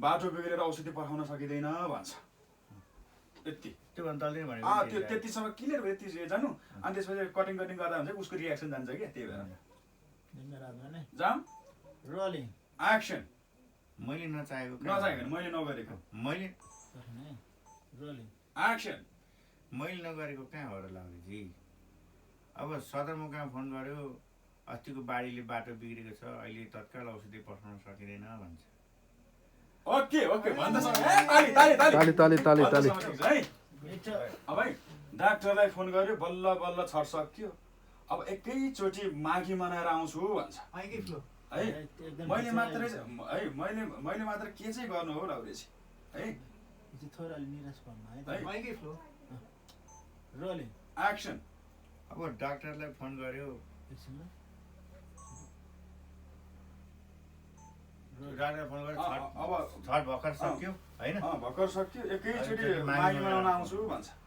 बाटो बिग्रेर औषधि पठाउन सकिँदैन भन्छ यति त्योभन्दा तल्दै भनेको त्यो त्यतिसम्म क्लियर भयो त्यति जानु अनि त्यसपछि कटिङ गर्दा हुन्छ उसको रियाक्सन जान्छ क्या त्यही भएर जाम रोलिङ एक्सन मैले नचाहेको मैले नगरेको मैले रोलिङ एक्सन मैले नगरेको कहाँ हो र लाउरीजी अब सदरमुकाम फोन गर्यो अस्तिको बाढीले बाटो बिग्रेको छ अहिले तत्काल औषधि पठाउन सकिँदैन भन्छ ओके ओके भन्दा ताली ताली ताली ताली है अब है डाक्टरलाई फोन गर्यो बल्ल बल्ल छट सक्यो अब एकैचोटि माघी मनाएर आउँछु भन्छ है मैले मात्र के चाहिँ गर्नु हो लाउरेजी है थोरै निराश भन्नु है रोलिङ एक्सन अब डाक्टरलाई फोन गर्यो डाक्टर फोन गर्यो अब छट भर्खर सक्यो होइन भर्खर सक्यो एकैचोटि माघी मनाउन आउँछु भन्छ